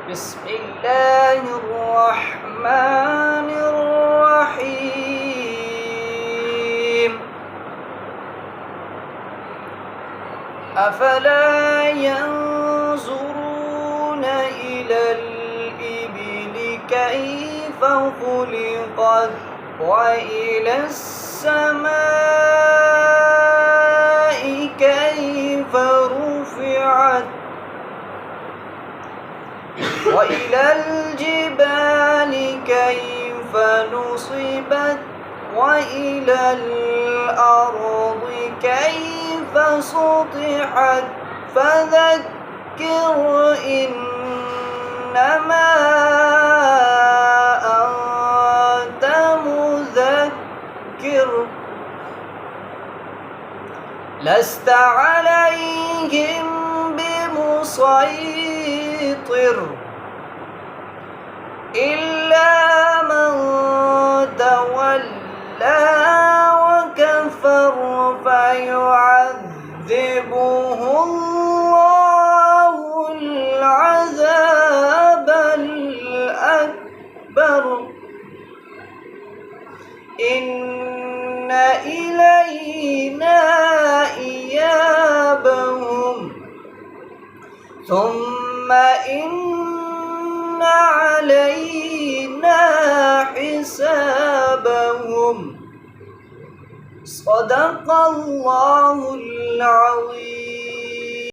بسم الله الرحمن الرحيم أفلا ينظرون إلى الإبل كيف خلقت وإلى السماء كيف رفعت وإلى الجبال كيف نصبت وإلى الأرض كيف سطحت فذكر إنما أنت مذكر لست عليهم بمسيطر إلا من تولى وكفر فيعذبه الله العذاب الأكبر إن إلينا إيابهم ثم إن علينا حسابهم صدق الله العظيم.